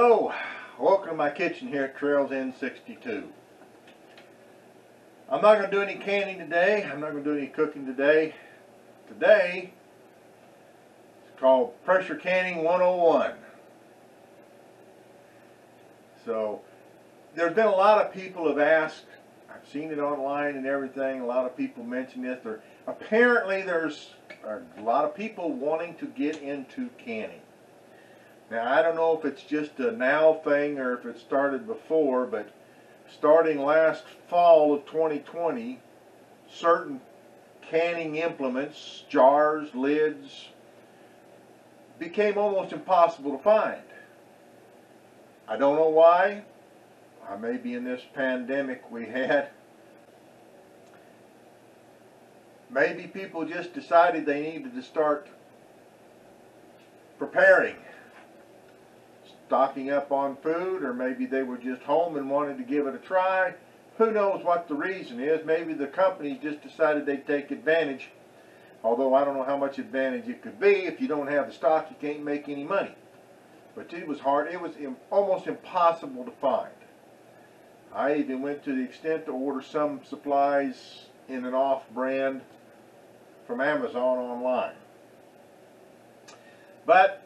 Hello, welcome to my kitchen here at Trails N62. I'm not going to do any canning today. I'm not going to do any cooking today. Today, it's called Pressure Canning 101. So, there's been a lot of people have asked, I've seen it online and everything, a lot of people mention this. Apparently there's a lot of people wanting to get into canning. Now, I don't know if it's just a now thing or if it started before, but starting last fall of 2020, certain canning implements, jars, lids, became almost impossible to find. I don't know why. Maybe in this pandemic we had. Maybe people just decided they needed to start preparing, stocking up on food, or maybe they were just home and wanted to give it a try. Who knows what the reason is? Maybe the companies just decided they'd take advantage, although I don't know how much advantage it could be. If you don't have the stock, you can't make any money. But it was hard. It was almost impossible to find. I even went to the extent to order some supplies in an off-brand from Amazon online. But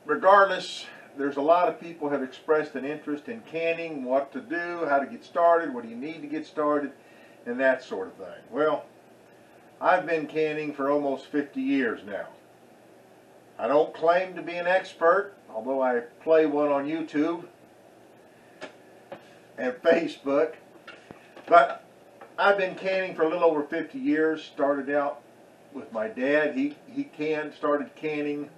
regardless, there's a lot of people have expressed an interest in canning, what to do, how to get started, what do you need to get started, and that sort of thing. Well, I've been canning for almost 50 years now. I don't claim to be an expert, although I play one on YouTube and Facebook, but I've been canning for a little over 50 years. Started out with my dad. He started canning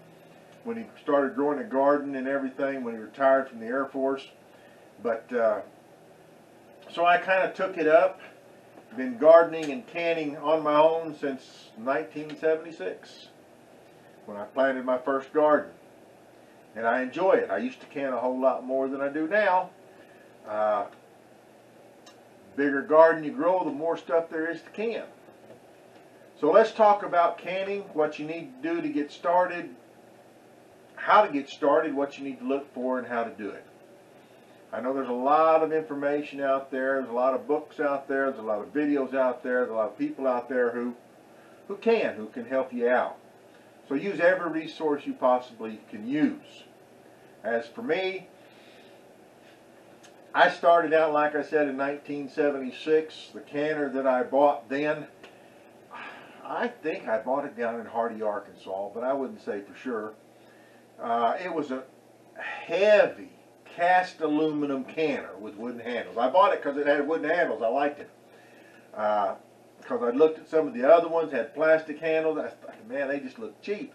when he started growing a garden and everything when he retired from the Air Force. But so I kind of took it up. Been gardening and canning on my own since 1976 when I planted my first garden, and I enjoy it. I used to can a whole lot more than I do now. Bigger garden you grow, the more stuff there is to can. So let's talk about canning, what you need to do to get started, how to get started, what you need to look for, and how to do it. I know there's a lot of information out there, there's a lot of books out there, there's a lot of videos out there, there's a lot of people out there who can help you out. So use every resource you possibly can use. As for me, I started out, like I said, in 1976. The canner that I bought then, I think I bought it down in Hardy, Arkansas, but I wouldn't say for sure. It was a heavy cast aluminum canner with wooden handles. I bought it because it had wooden handles. I liked it. Because I looked at some of the other ones, had plastic handles. I thought, man, they just look cheap.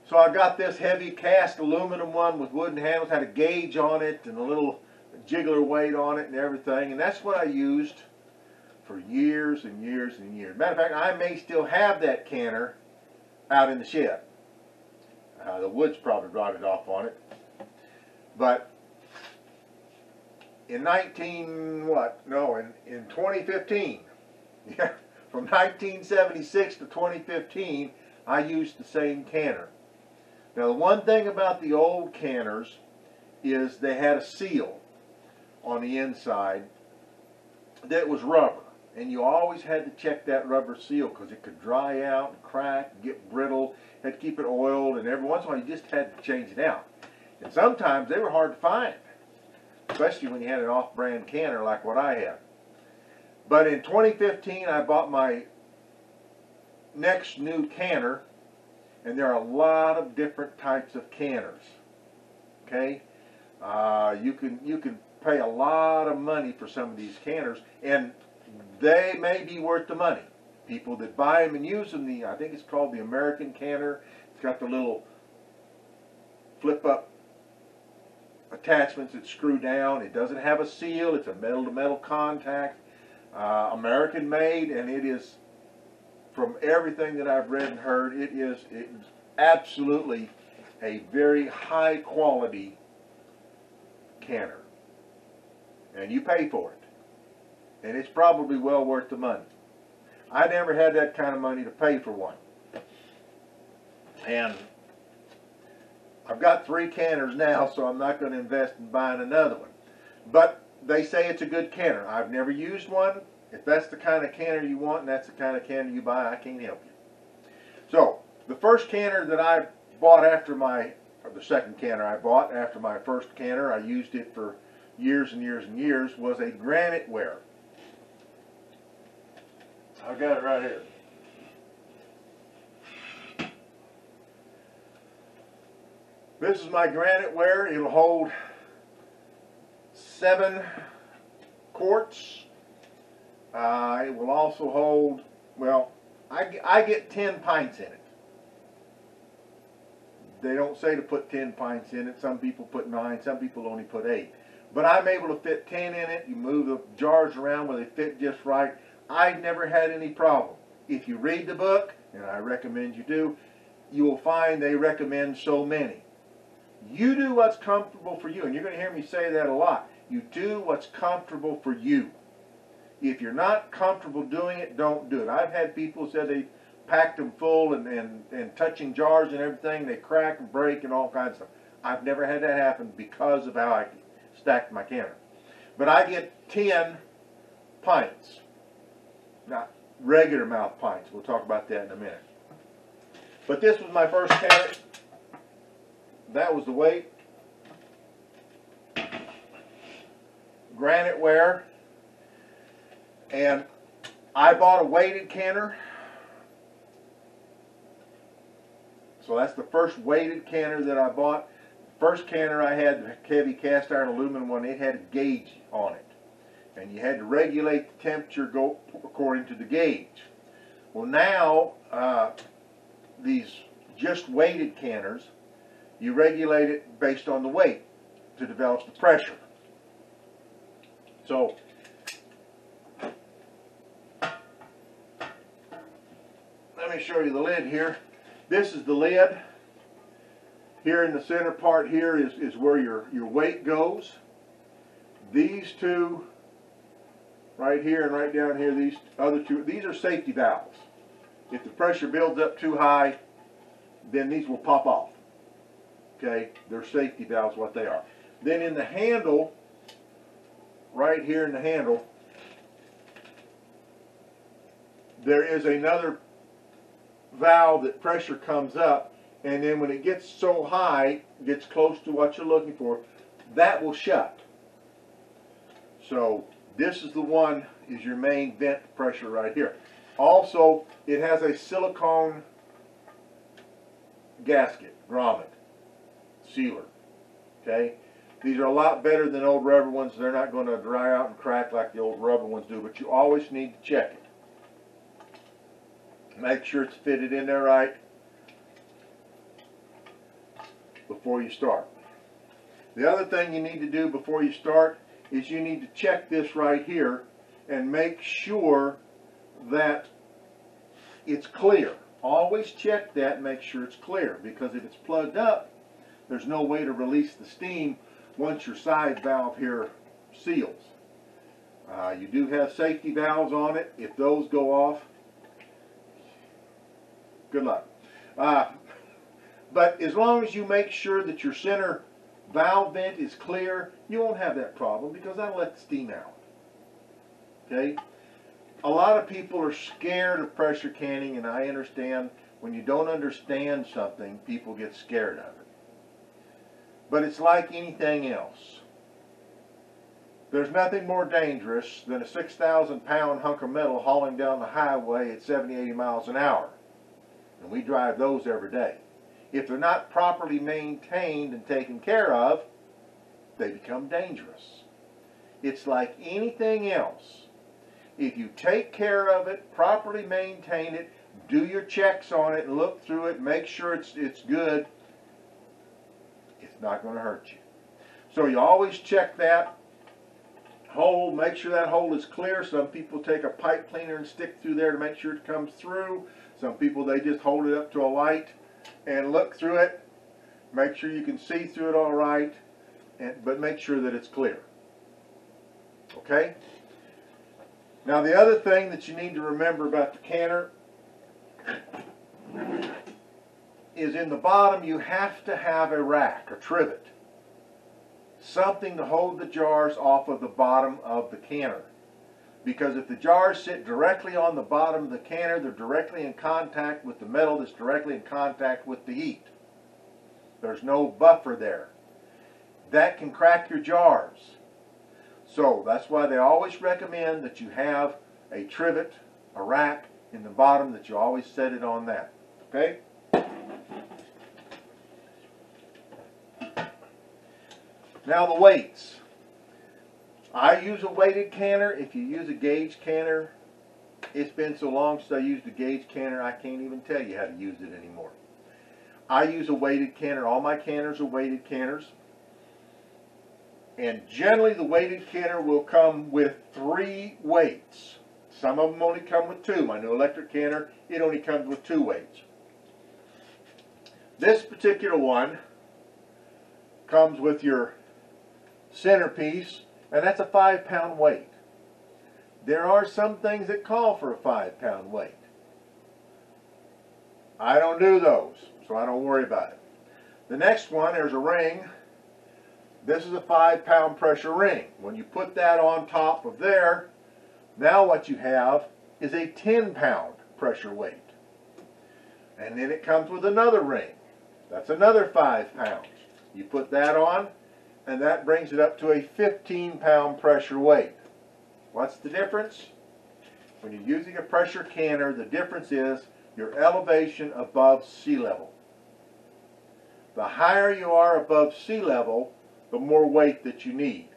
So I got this heavy cast aluminum one with wooden handles, had a gauge on it and a little jiggler weight on it and everything, and that's what I used for years and years and years. Matter of fact, I may still have that canner out in the shed. The wood's probably rotted off on it. But in 2015, yeah, from 1976 to 2015, I used the same canner. Now, the one thing about the old canners is they had a seal on the inside that was rubber, and you always had to check that rubber seal because it could dry out and crack and get brittle. Had to keep it oiled, and every once in a while you just had to change it out. And sometimes they were hard to find, especially when you had an off-brand canner like what I had. But in 2015 I bought my next new canner, and there are a lot of different types of canners. Okay, you can pay a lot of money for some of these canners, and they may be worth the money. People that buy them and use them, I think it's called the American canner. It's got the little flip-up attachments that screw down. It doesn't have a seal. It's a metal-to-metal contact. American made, and it is, from everything that I've read and heard, it is absolutely a very high-quality canner. And you pay for it. And it's probably well worth the money. I never had that kind of money to pay for one. And I've got 3 canners now, so I'm not going to invest in buying another one. But they say it's a good canner. I've never used one. If that's the kind of canner you want and that's the kind of canner you buy, I can't help you. So, the first canner that I bought after my, or the second canner I bought after my first canner, I used it for years and years and years, was a Granite ware. I've got it right here. This is my Granite ware. It'll hold 7 quarts. It will also hold, well, I get 10 pints in it. They don't say to put 10 pints in it. Some people put 9, some people only put 8. But I'm able to fit 10 in it. You move the jars around where they fit just right. I've never had any problem. If you read the book, and I recommend you do, you will find they recommend so many. You do what's comfortable for you, and you're going to hear me say that a lot. You do what's comfortable for you. If you're not comfortable doing it, don't do it. I've had people say they packed them full and touching jars and everything, they crack and break and all kinds of stuff. I've never had that happen because of how I stacked my canner. But I get 10 pints, not regular mouth pints. We'll talk about that in a minute. But this was my first canner. That was the weight. Granite ware. And I bought a weighted canner. So that's the first weighted canner that I bought. First canner I had, the heavy cast iron aluminum one, it had a gauge on it. And you had to regulate the temperature according to the gauge. Well, now, these just weighted canners, you regulate it based on the weight to develop the pressure. So, let me show you the lid here. This is the lid. Here in the center part here is where your weight goes. These two, right here and right down here, these other two, these are safety valves. If the pressure builds up too high, then these will pop off. Okay, they're safety valves, what they are. Then in the handle, right here in the handle, there is another valve that pressure comes up, and then when it gets so high, gets close to what you're looking for, that will shut. So this is the one, is your main vent pressure right here. Also, it has a silicone gasket, grommet, sealer. Okay, these are a lot better than old rubber ones. They're not going to dry out and crack like the old rubber ones do, but you always need to check it. Make sure it's fitted in there right before you start. The other thing you need to do before you start is you need to check this right here and make sure that it's clear. Always check that and make sure it's clear, because if it's plugged up, there's no way to release the steam once your side valve here seals. You do have safety valves on it. If those go off, good luck. But as long as you make sure that your center valve vent is clear, you won't have that problem, because that'll let the steam out. Okay? A lot of people are scared of pressure canning, and I understand when you don't understand something, people get scared of it. But it's like anything else. There's nothing more dangerous than a 6,000-pound hunk of metal hauling down the highway at 70, 80 miles an hour. And we drive those every day. If they're not properly maintained and taken care of, they become dangerous. It's like anything else. If you take care of it, properly maintain it, do your checks on it, look through it, make sure it's good, it's not going to hurt you. So you always check that hole, make sure that hole is clear. Some people take a pipe cleaner and stick through there to make sure it comes through. Some people, they just hold it up to a light and look through it, make sure you can see through it all right, but make sure that it's clear. Okay? Now the other thing that you need to remember about the canner is in the bottom you have to have a rack, a trivet. Something to hold the jars off of the bottom of the canner. Because if the jars sit directly on the bottom of the canner, they're directly in contact with the metal that's directly in contact with the heat. There's no buffer there. That can crack your jars. So that's why they always recommend that you have a trivet, a rack in the bottom, that you always set it on that. Okay? Now the weights. I use a weighted canner. If you use a gauge canner, it's been so long since I used a gauge canner I can't even tell you how to use it anymore. I use a weighted canner. All my canners are weighted canners. And generally the weighted canner will come with 3 weights. Some of them only come with 2. My new electric canner, it only comes with 2 weights. This particular one comes with your centerpiece, and that's a 5-pound weight. There are some things that call for a 5-pound weight. I don't do those, so I don't worry about it. The next one, there's a ring. This is a 5-pound pressure ring. When you put that on top of there, now what you have is a 10-pound pressure weight. And then it comes with another ring. That's another 5 pounds. You put that on, and that brings it up to a 15-pound pressure weight. What's the difference? When you're using a pressure canner, the difference is your elevation above sea level. The higher you are above sea level, the more weight that you need.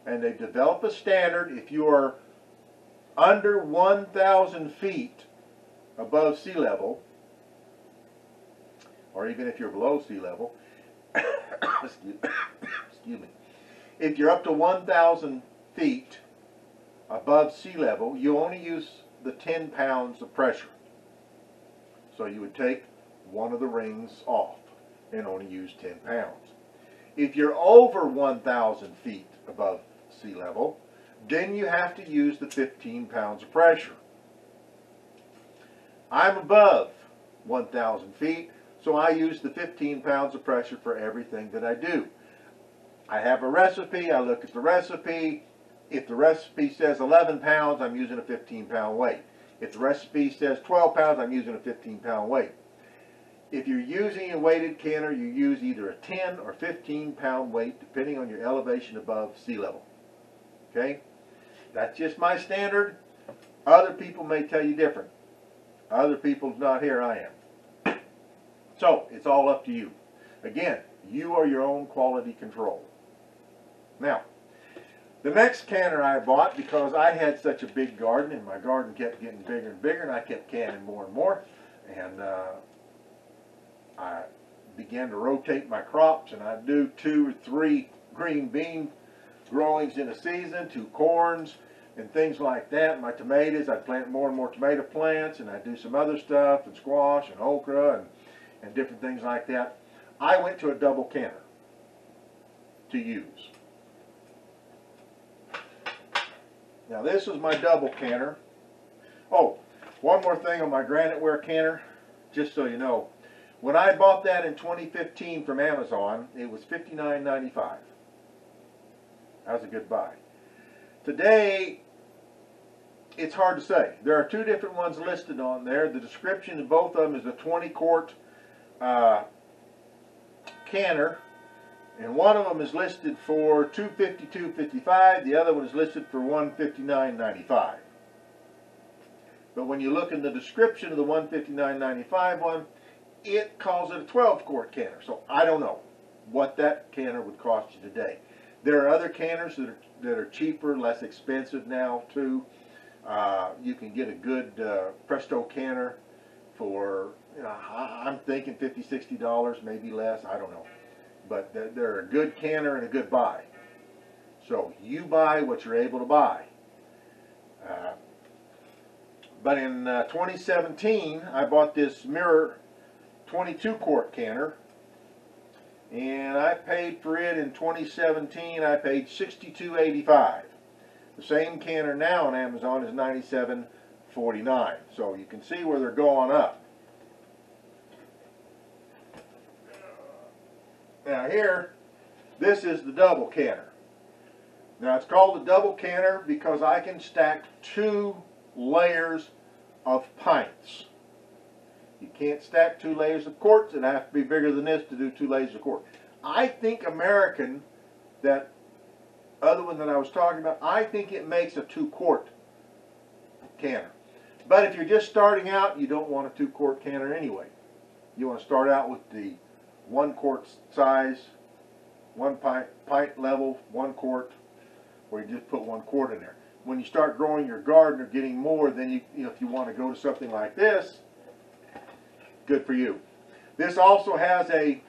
And they develop a standard. If you are under 1,000 feet above sea level, or even if you're below sea level, excuse me, if you're up to 1,000 feet above sea level, you only use the 10 pounds of pressure. So you would take one of the rings off and only use 10 pounds. If you're over 1,000 feet above sea level, then you have to use the 15 pounds of pressure. I'm above 1,000 feet, so I use the 15 pounds of pressure for everything that I do. I have a recipe, I look at the recipe. If the recipe says 11 pounds, I'm using a 15-pound weight. If the recipe says 12 pounds, I'm using a 15-pound weight. If you're using a weighted canner, you use either a 10 or 15-pound weight, depending on your elevation above sea level. Okay? That's just my standard. Other people may tell you different. Other people's not here, I am. So, it's all up to you. Again, you are your own quality control. Now, the next canner I bought, because I had such a big garden, and my garden kept getting bigger and bigger, and I kept canning more and more, and I began to rotate my crops, and I'd do 2 or 3 green bean growings in a season, 2 corns, and things like that. My tomatoes, I'd plant more and more tomato plants, and I'd do some other stuff, and squash, and okra, and different things like that. I went to a double canner to use. Now this is my double canner. Oh, one more thing on my graniteware canner, just so you know. When I bought that in 2015 from Amazon, it was $59.95. That was a good buy. Today, it's hard to say. There are 2 different ones listed on there. The description of both of them is a 20-quart canner, and one of them is listed for $252.55. The other one is listed for $159.95. But when you look in the description of the $159.95 one, it calls it a 12-quart canner. So I don't know what that canner would cost you today. There are other canners that are cheaper, less expensive now too. You can get a good Presto canner for, I'm thinking $50, $60, maybe less. I don't know. But they're a good canner and a good buy. So you buy what you're able to buy. But in 2017, I bought this mirror 22-quart canner, and I paid for it in 2017. I paid $62.85. The same canner now on Amazon is $97.49. So you can see where they're going up. Now here, this is the double canner. Now it's called the double canner because I can stack 2 layers of pints. You can't stack 2 layers of quarts. It has to be bigger than this to do 2 layers of quart. I think American, that other one that I was talking about, I think it makes a 2-quart canner. But if you're just starting out, you don't want a 2-quart canner anyway. You want to start out with the 1-quart size, 1 pint level, 1 quart, where you just put 1 quart in there. When you start growing your garden or getting more, then you know, if you want to go to something like this, good for you. This also has a,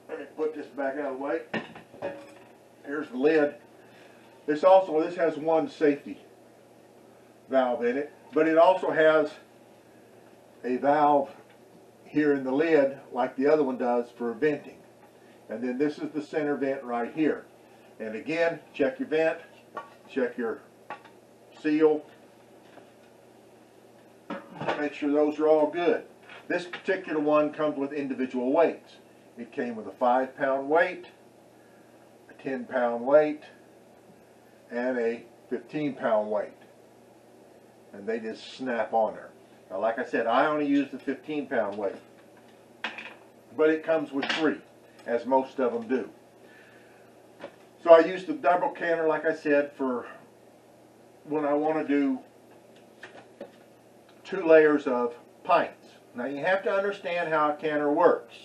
let me put this back out of the way. Here's the lid. This has 1 safety valve in it, but it also has a valve here in the lid like the other one does for venting. And then this is the center vent right here. And again, check your vent, check your seal, make sure those are all good. This particular one comes with individual weights. It came with a 5-pound weight, a 10-pound weight, and a 15-pound weight. And they just snap on there. Now, like I said, I only use the 15-pound weight. But it comes with 3, as most of them do. So I use the double canner, like I said, for when I want to do 2 layers of pints. Now you have to understand how a canner works.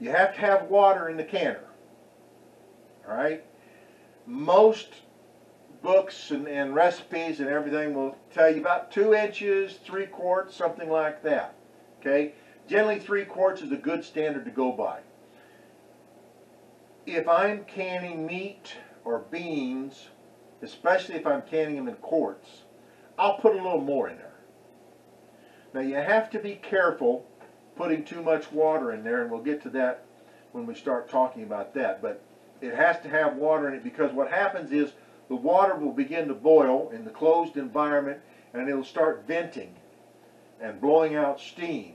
You have to have water in the canner. Alright? Most books and recipes and everything will tell you about 2 inches, 3 quarts, something like that. Okay? Generally 3 quarts is a good standard to go by. If I'm canning meat or beans, especially if I'm canning them in quarts, I'll put a little more in there. Now you have to be careful putting too much water in there, and we'll get to that when we start talking about that, but it has to have water in it because what happens is the water will begin to boil in the closed environment and it'll start venting and blowing out steam.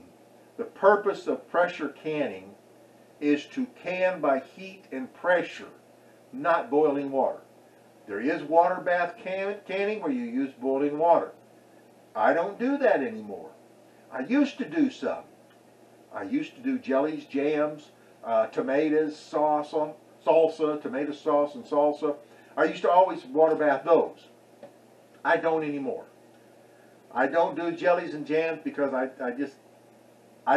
The purpose of pressure canning is to can by heat and pressure, not boiling water. There is water bath canning where you use boiling water. I don't do that anymore. I used to do some. I used to do jellies, jams, tomatoes, salsa, tomato sauce and salsa. I used to always water bath those. I don't anymore. I don't do jellies and jams because I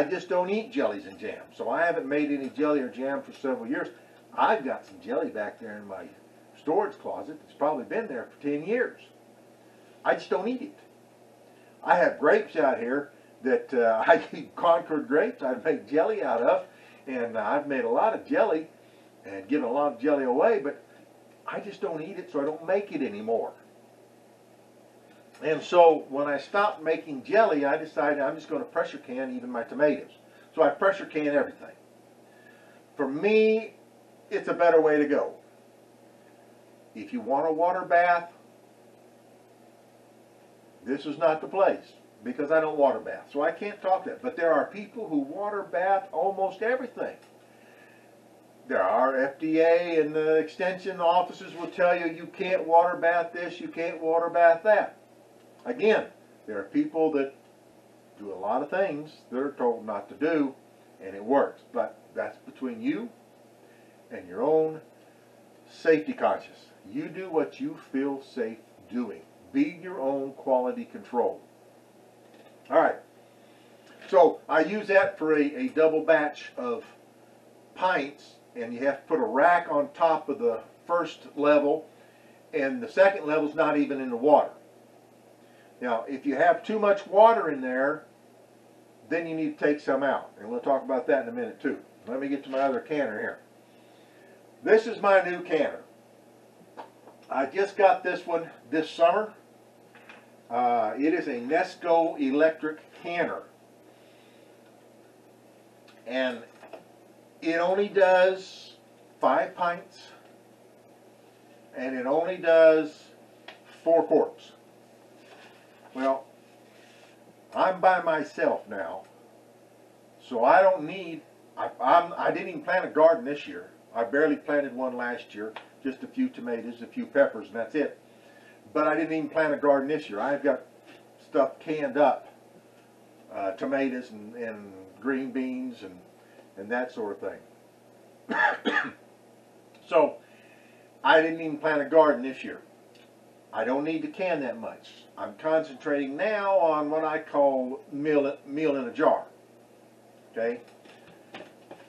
just don't eat jellies and jams. So I haven't made any jelly or jam for several years. I've got some jelly back there in my storage closet. It's probably been there for 10 years. I just don't eat it. I have grapes out here that I eat Concord grapes I make jelly out of, and I've made a lot of jelly and given a lot of jelly away, but I just don't eat it, so I don't make it anymore. And so when I stopped making jelly, I decided I'm just going to pressure can even my tomatoes. So I pressure can everything. For me, it's a better way to go. If you want a water bath, this is not the place because I don't water bath. So I can't talk that. But there are people who water bath almost everything. There are FDA and the extension offices will tell you you can't water bath this, you can't water bath that. Again, there are people that do a lot of things they're told not to do, and it works. But that's between you and your own safety conscious. You do what you feel safe doing. Be your own quality control. All right. So I use that for a double batch of pints, and you have to put a rack on top of the first level, and the second level is not even in the water. Now, if you have too much water in there, then you need to take some out. And we'll talk about that in a minute too. Let me get to my other canner here. This is my new canner. I just got this one this summer. It is a Nesco electric canner. And it only does 5 pints. And it only does 4 quarts. Well, I'm by myself now, So I don't need, I didn't even plant a garden this year. I barely planted one last year, just a few tomatoes, a few peppers, and that's it. But I didn't even plant a garden this year. I've got stuff canned up, tomatoes and green beans and that sort of thing. So I didn't even plant a garden this year. I don't need to can that much. I'm concentrating now on what I call meal in a jar. Okay?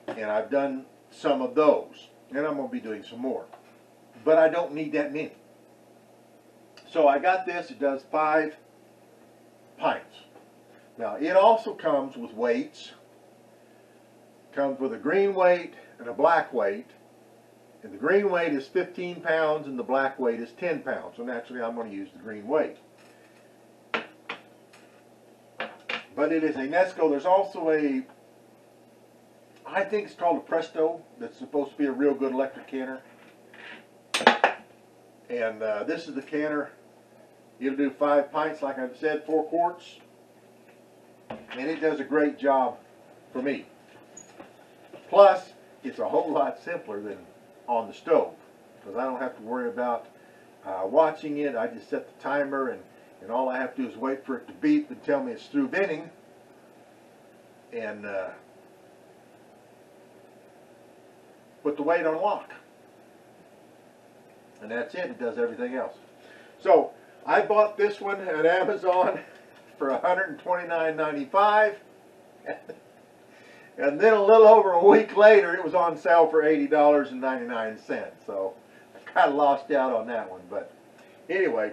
And I've done some of those. And I'm going to be doing some more. But I don't need that many. So I got this. It does 5 pints. Now it also comes with weights. Comes with a green weight and a black weight. And the green weight is 15 pounds and the black weight is 10 pounds. So naturally I'm going to use the green weight. But it is a Nesco. There's also a, I think it's called a Presto, that's supposed to be a real good electric canner. And this is the canner. It'll do 5 pints, like I said, 4 quarts. And it does a great job for me. Plus, it's a whole lot simpler than on the stove, because I don't have to worry about watching it. I just set the timer, and all I have to do is wait for it to beep and tell me it's through binning, and put the weight on lock. And that's it. It does everything else. So I bought this one at Amazon for $129.95. And then a little over a week later, it was on sale for $80.99. So I kind of lost out on that one. But anyway,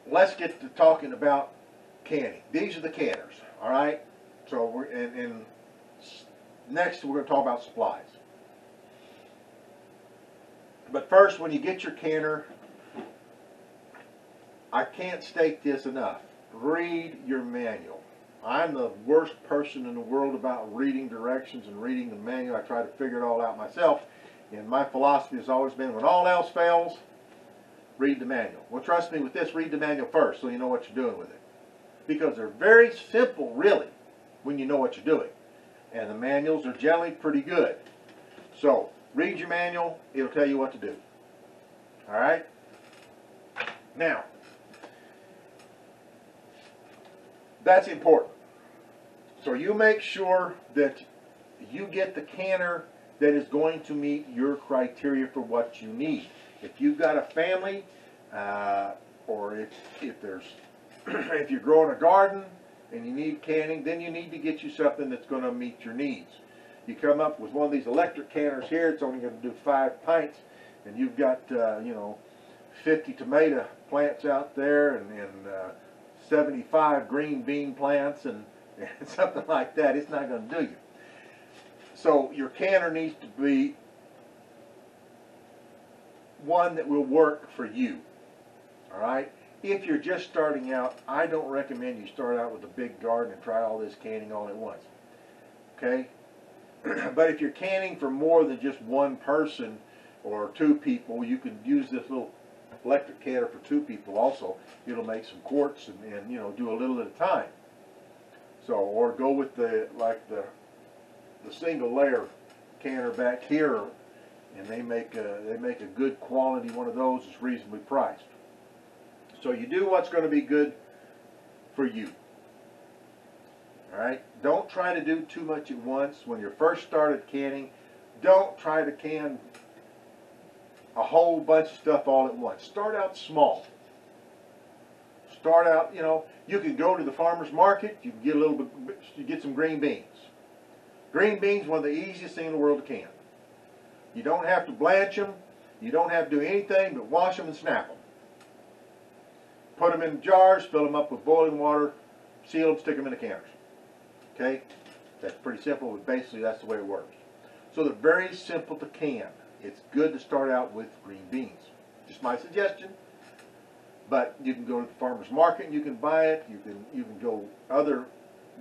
let's get to talking about canning. These are the canners, all right? So we're next we're going to talk about supplies. But first, when you get your canner, I can't state this enough. Read your manual. I'm the worst person in the world about reading directions and reading the manual. I try to figure it all out myself. And my philosophy has always been, when all else fails, read the manual. Well, trust me with this, read the manual first so you know what you're doing with it. Because they're very simple, really, when you know what you're doing. And the manuals are generally pretty good. So, read your manual. It'll tell you what to do. All right? Now, that's important. So you make sure that you get the canner that is going to meet your criteria for what you need. If you've got a family, or if there's if you're growing a garden and you need canning, then you need to get you something that's going to meet your needs. You come up with one of these electric canners here. It's only going to do 5 pints, and you've got 50 tomato plants out there and 75 green bean plants and something like that. It's not going to do you. So your canner needs to be one that will work for you. All right? If you're just starting out, I don't recommend you start out with a big garden and try all this canning all at once. Okay? But if you're canning for more than just one person or 2 people, you can use this little electric canner for 2 people also. It'll make some quarts and do a little at a time. So, or go with the single layer canner back here, and they make a good quality one of those. It's reasonably priced. So you do what's going to be good for you. All right? Don't try to do too much at once. When you're first started canning, don't try to can a whole bunch of stuff all at once. Start out small. Start out, you can go to the farmer's market, you can get you get some green beans. Green beans, one of the easiest things in the world to can. You don't have to blanch them, you don't have to do anything but wash them and snap them. Put them in jars, fill them up with boiling water, seal them, stick them in the canners. Okay? That's pretty simple, but basically that's the way it works. So they're very simple to can. It's good to start out with green beans. Just my suggestion. But you can go to the farmer's market and you can buy it. You can go other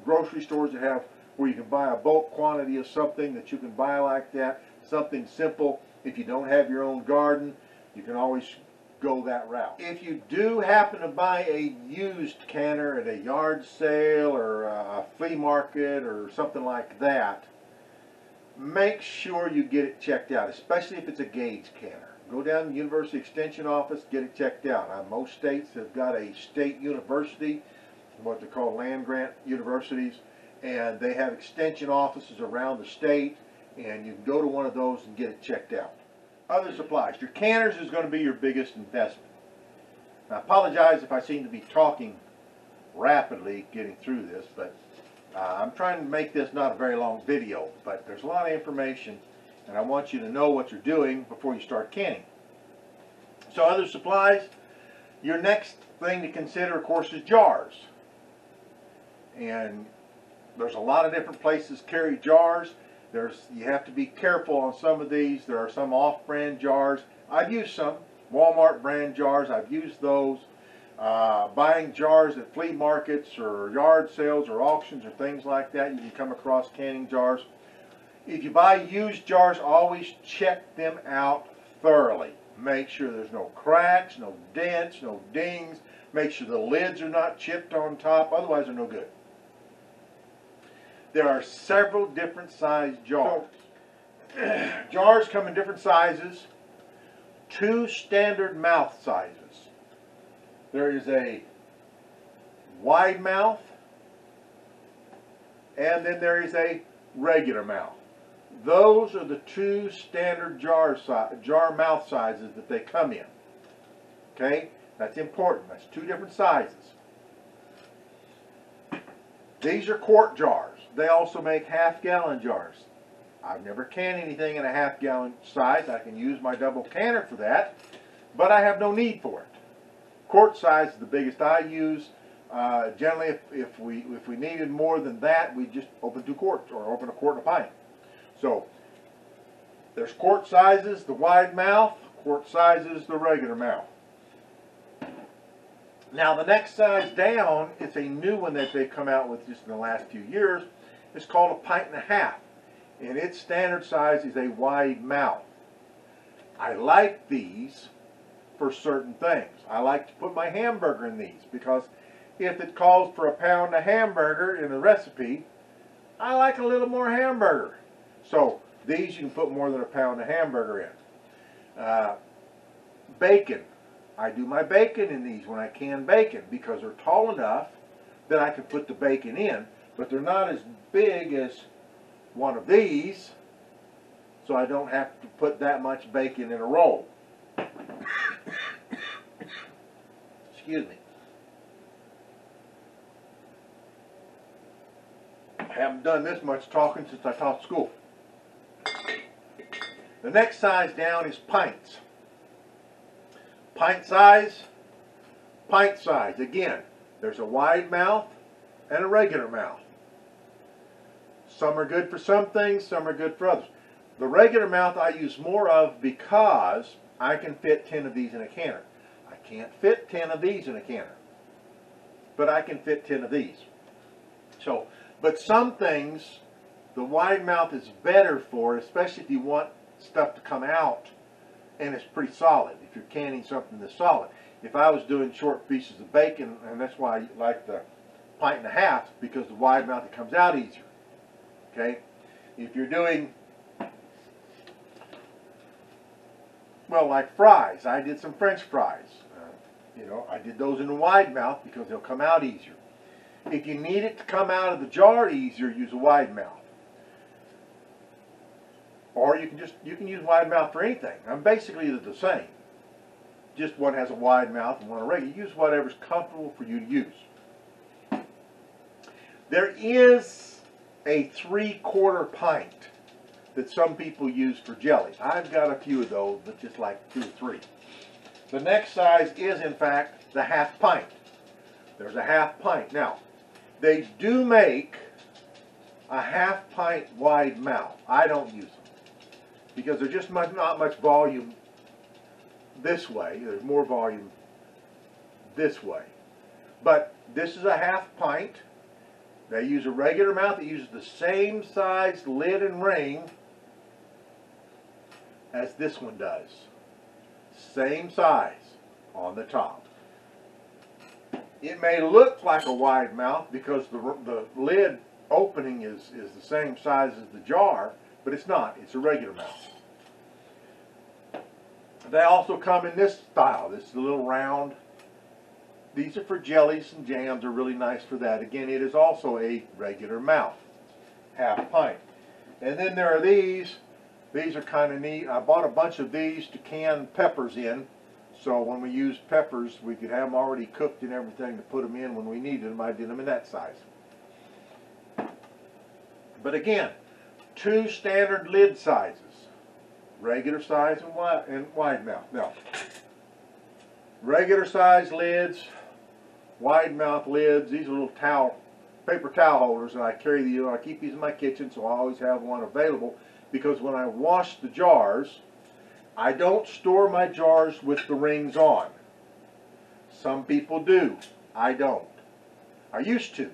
grocery stores that have where you can buy a bulk quantity of something that you can buy like that. Something simple. If you don't have your own garden, you can always go that route. If you do happen to buy a used canner at a yard sale or a flea market or something like that, make sure you get it checked out, especially if it's a gauge canner. Go down to the University Extension office, get it checked out. Most states have got a state university, what they call land grant universities, and they have extension offices around the state, and you can go to one of those and get it checked out. Other supplies. Your canners is going to be your biggest investment. I apologize if I seem to be talking rapidly getting through this, but I'm trying to make this not a very long video, but there's a lot of information, and I want you to know what you're doing before you start canning. So other supplies, your next thing to consider, of course, is jars. And there's a lot of different places carry jars. You have to be careful on some of these. There are some off-brand jars. I've used some Walmart brand jars. I've used those. Buying jars at flea markets or yard sales or auctions or things like that, you can come across canning jars. If you buy used jars, always check them out thoroughly. Make sure there's no cracks, no dents, no dings. Make sure the lids are not chipped on top, otherwise they're no good. There are several different size jars. Jars come in different sizes. 2 standard mouth sizes. There is a wide mouth, and then there is a regular mouth. Those are the 2 standard jar mouth sizes that they come in. Okay? That's important. That's 2 different sizes. These are quart jars. They also make half-gallon jars. I've never canned anything in a half-gallon size. I can use my double canner for that, but I have no need for it. Quart size is the biggest I use. Generally, if we needed more than that, we just open 2 quarts or open a quart and a pint. So there's quart sizes, the wide mouth, quart sizes, the regular mouth. Now the next size down, it's a new one that they've come out with just in the last few years. It's called a 1.5 pints, and its standard size is a wide mouth. I like these for certain things. I like to put my hamburger in these because if it calls for 1 pound of hamburger in the recipe, I like a little more hamburger. So these you can put more than 1 pound of hamburger in. Bacon. I do my bacon in these when I can bacon because they're tall enough that I can put the bacon in, but they're not as big as one of these, so I don't have to put that much bacon in a roll. Excuse me. I haven't done this much talking since I taught school. The next size down is pints. Pint size, pint size. Again, there's a wide mouth and a regular mouth. Some are good for some things, some are good for others. The regular mouth I use more of because I can fit 10 of these in a canner. I can't fit 10 of these in a canner, but I can fit 10 of these. So, but some things the wide mouth is better for, especially if you want stuff to come out and it's pretty solid, if you're canning something that's solid. If I was doing short pieces of bacon, and that's why I like the 1.5 pints, because the wide mouth, it comes out easier. Okay? If you're doing, well, like fries, I did some French fries. You know, I did those in the wide mouth because they'll come out easier. If you need it to come out of the jar easier, use a wide mouth. Or you can use wide mouth for anything. I'm basically the same. Just one has a wide mouth and one a regular. Use whatever's comfortable for you to use. There is a 3/4 pint that some people use for jelly. I've got a few of those, but just like 2 or 3. The next size is, in fact, the 1/2 pint. There's a 1/2 pint. Now, they do make a 1/2 pint wide mouth. I don't use them because there's just not much volume this way. There's more volume this way. But this is a 1/2 pint. They use a regular mouth that uses the same size lid and ring as this one does. Same size. on the top. It may look like a wide mouth because the lid opening is the same size as the jar, but it's not. It's a regular mouth. They also come in this style. This is a little round. These are for jellies and jams. They're really nice for that. Again, it is also a regular mouth, half pint. And then there are these. These are kind of neat. I bought a bunch of these to can peppers in. So when we use peppers, we could have them already cooked and everything to put them in when we needed them. I did them in that size. But again, two standard lid sizes. Regular size and wide mouth. Now, regular size lids, wide mouth lids, these are little paper towel holders, and I carry these. I keep these in my kitchen, so I always have one available, because when I wash the jars, I don't store my jars with the rings on. Some people do. I don't. I used to.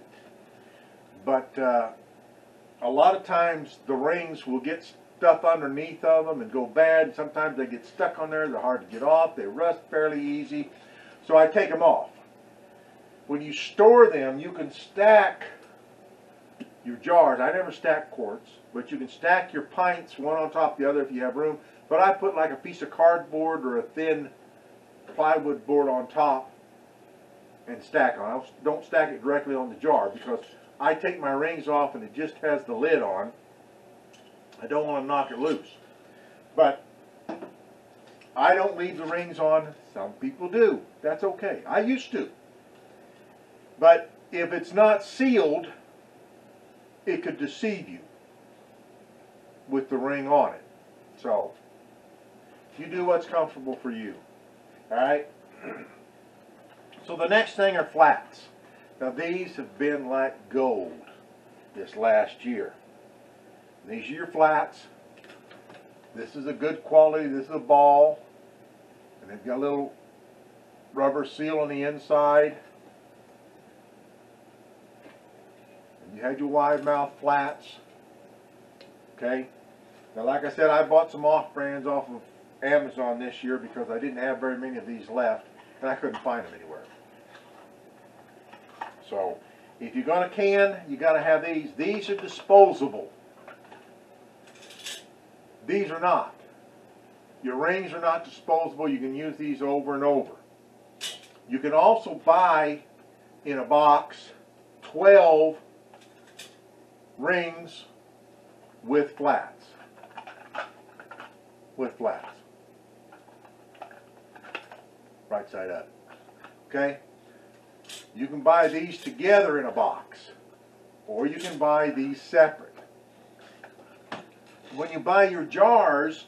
But a lot of times the rings will get stuff underneath of them and go bad. Sometimes they get stuck on there. They're hard to get off. They rust fairly easy. So I take them off. When you store them, you can stack your jars. I never stack quarts, but you can stack your pints one on top of the other if you have room. But I put like a piece of cardboard or a thin plywood board on top and stack on. I don't stack it directly on the jar because I take my rings off and it just has the lid on. I don't want to knock it loose. But I don't leave the rings on. Some people do. That's okay. I used to. But if it's not sealed, it could deceive you with the ring on it. So, you do what's comfortable for you. Alright? So the next thing are flats. Now these have been like gold this last year. These are your flats. This is a good quality. This is a ball. And they've got a little rubber seal on the inside. And you had your wide mouth flats. Okay? Now like I said, I bought some off-brands off of Amazon this year because I didn't have very many of these left and I couldn't find them anywhere. So, if you're going to can, you got to have these. These are disposable. These are not. Your rings are not disposable. You can use these over and over. You can also buy in a box 12 rings with flats. With flats. Right side up. Okay? You can buy these together in a box, or you can buy these separate. When you buy your jars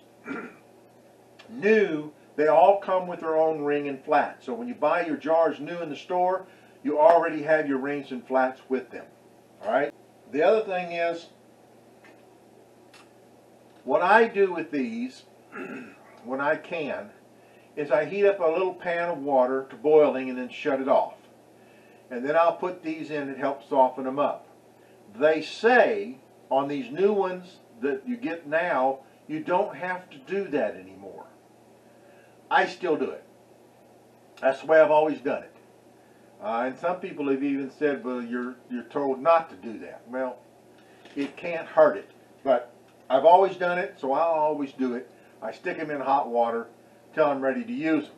new, they all come with their own ring and flat. So when you buy your jars new in the store, you already have your rings and flats with them. Alright? The other thing is, what I do with these, when I can, is I heat up a little pan of water to boiling and then shut it off. And then I'll put these in. It helps soften them up. They say on these new ones that you get now, you don't have to do that anymore. I still do it. That's the way I've always done it. And some people have even said, well, you're told not to do that. Well, it can't hurt it. But I've always done it, so I'll always do it. I stick them in hot water till I'm ready to use them.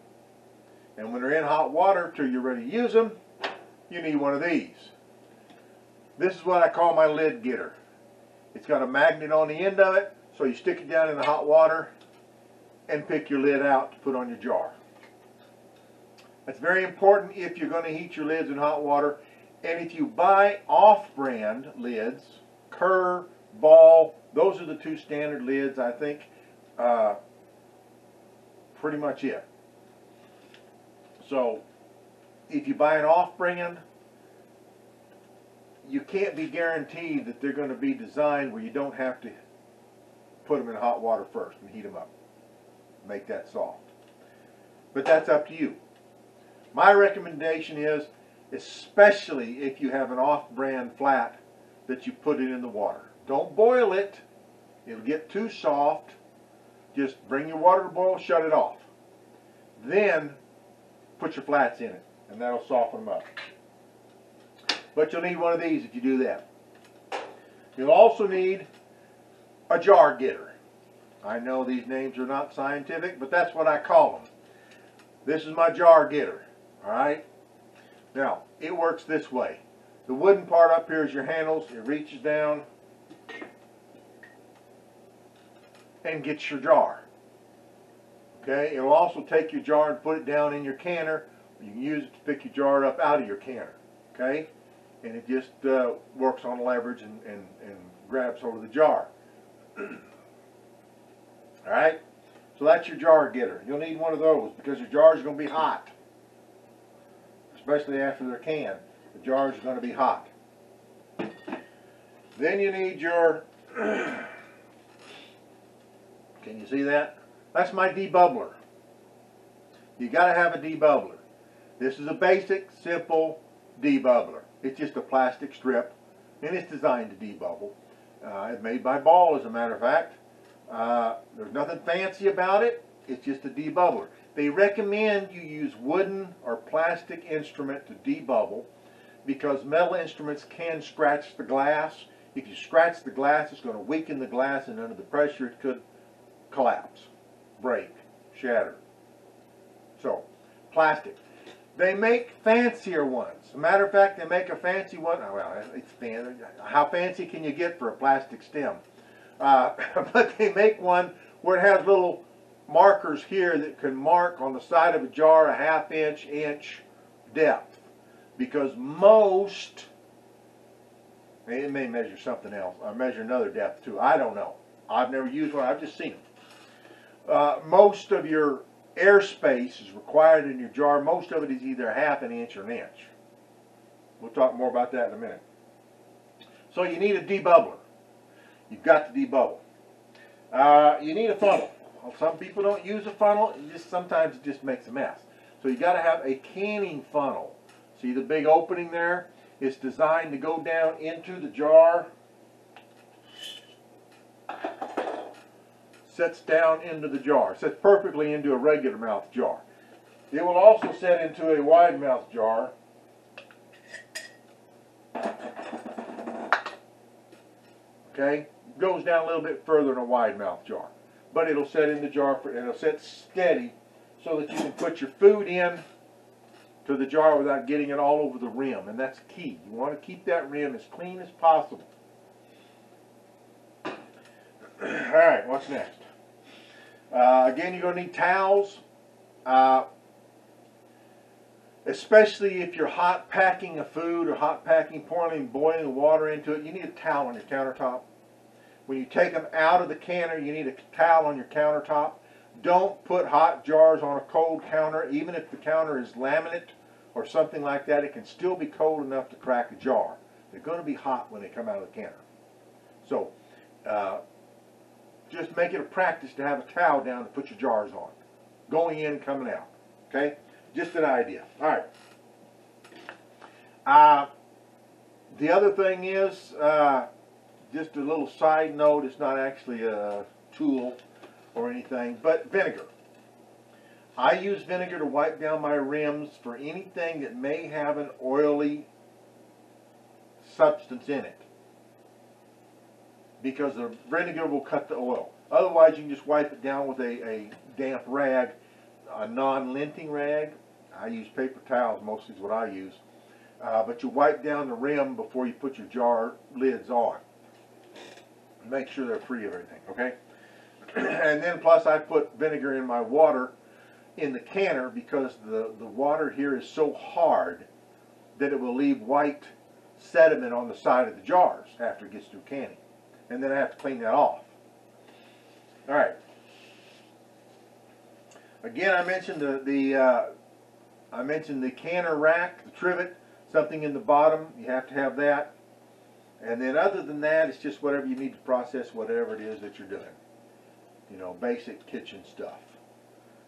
And when they're in hot water till you're ready to use them, you need one of these. This is what I call my lid getter. It's got a magnet on the end of it, so you stick it down in the hot water and pick your lid out to put on your jar. That's very important if you're going to heat your lids in hot water. And if you buy off-brand lids, Kerr, Ball, those are the two standard lids, I think. Pretty much it. So, if you buy an off-brand, you can't be guaranteed that they're going to be designed where you don't have to put them in hot water first and heat them up. Make that soft. But that's up to you. My recommendation is, especially if you have an off-brand flat, that you put it in the water. Don't boil it. It'll get too soft. Just bring your water to boil, shut it off. Then put your flats in it, and that'll soften them up. But you'll need one of these if you do that. You'll also need a jar getter. I know these names are not scientific, but that's what I call them. This is my jar getter. Alright? Now, it works this way. The wooden part up here is your handles. It reaches down and gets your jar. Okay? It'll also take your jar and put it down in your canner. You can use it to pick your jar up out of your canner. Okay? And it just works on leverage and grabs hold of the jar. Alright? So that's your jar getter. You'll need one of those because your jars are going to be hot. Especially after they're canned. The jars are going to be hot. Then you need your... Can you see that? That's my debubbler. You got to have a debubbler. This is a basic, simple debubbler. It's just a plastic strip, and it's designed to debubble. It's made by Ball, as a matter of fact. There's nothing fancy about it. It's just a debubbler. They recommend you use wooden or plastic instrument to debubble because metal instruments can scratch the glass. If you scratch the glass, it's going to weaken the glass, and under the pressure it could collapse, break, shatter. So, plastic. They make fancier ones. As a matter of fact, they make a fancy one. Oh, well, it's fancy. How fancy can you get for a plastic stem? But they make one where it has little markers here that can mark on the side of a jar a half-inch, inch depth. Because most, it may measure something else, or measure another depth too. I don't know. I've never used one. I've just seen them. Most of your airspace is required in your jar. Most of it is either a half an inch or an inch. We'll talk more about that in a minute. So you need a debubbler. You've got to debubble. You need a funnel. Well, some people don't use a funnel. Sometimes it just makes a mess. So you got to have a canning funnel. See the big opening there? It's designed to go down into the jar. Sets down into the jar. Sets perfectly into a regular mouth jar. It will also set into a wide mouth jar. Okay? Goes down a little bit further in a wide mouth jar. But it'll set in the jar, it'll set steady so that you can put your food in to the jar without getting it all over the rim. And that's key. You want to keep that rim as clean as possible. Alright, what's next? Again, you're going to need towels. Especially if you're hot packing a food or hot packing, pouring boiling water into it, you need a towel on your countertop. When you take them out of the canner, you need a towel on your countertop. Don't put hot jars on a cold counter. Even if the counter is laminate or something like that, it can still be cold enough to crack a jar. They're going to be hot when they come out of the canner. So, just make it a practice to have a towel down to put your jars on. Going in and coming out. Okay? Just an idea. Alright. The other thing is, just a little side note, it's not actually a tool or anything, but vinegar. I use vinegar to wipe down my rims for anything that may have an oily substance in it. Because the vinegar will cut the oil. Otherwise, you can just wipe it down with a damp rag, a non-linting rag. I use paper towels, mostly is what I use. But you wipe down the rim before you put your jar lids on. Make sure they're free of everything, okay? And then plus I put vinegar in my water in the canner because the water here is so hard that it will leave white sediment on the side of the jars after it gets through canning. And then I have to clean that off. Alright. Again, I mentioned the canner rack, the trivet, something in the bottom. You have to have that. And then other than that, it's just whatever you need to process whatever it is that you're doing. You know, basic kitchen stuff.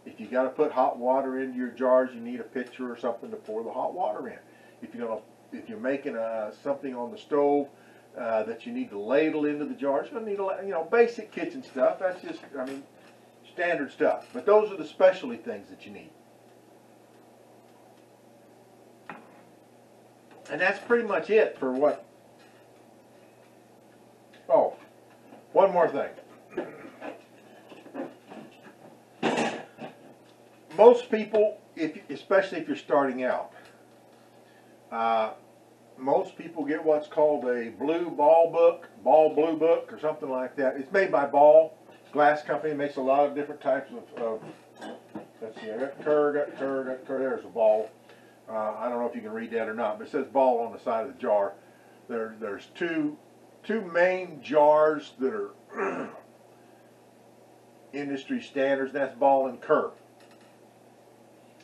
If you got to put hot water into your jars, you need a pitcher or something to pour the hot water in. If you're making something on the stove that you need to ladle into the jars, you're going to need basic kitchen stuff. That's just, standard stuff. But those are the specialty things that you need. And that's pretty much it for what. Oh, one more thing. Most people, especially if you're starting out, most people get what's called a Ball Blue Book, or something like that. It's made by Ball Glass Company. It makes a lot of different types of let's see, I got Kerr, there's a Ball. I don't know if you can read that or not, but it says Ball on the side of the jar. There's two main jars that are industry standards. That's Ball and Kerr.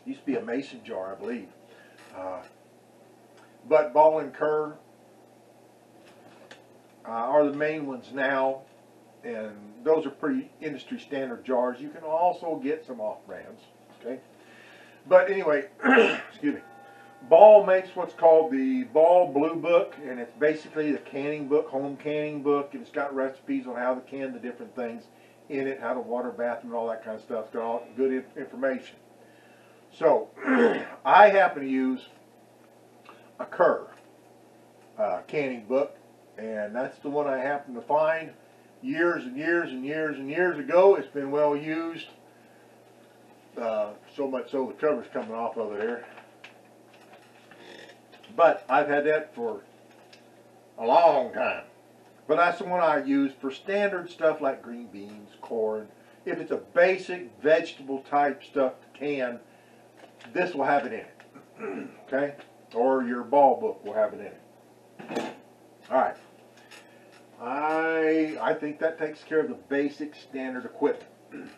Used to be a mason jar, I believe. But Ball and Kerr are the main ones now, and those are pretty industry standard jars. You can also get some off brands, okay? But anyway, excuse me. Ball makes what's called the Ball Blue Book, and it's basically the canning book, home canning book, and it's got recipes on how to can the different things in it, how to water bath and all that kind of stuff. It's got all good information. So, I happen to use a Kerr canning book, and that's the one I happen to find years and years and years and years ago. It's been well used, so much so the cover's coming off of it here. But I've had that for a long time. But that's the one I use for standard stuff like green beans, corn. If it's a basic vegetable type stuff to can, this will have it in it. Okay? Or your Ball book will have it in it. Alright. I think that takes care of the basic standard equipment.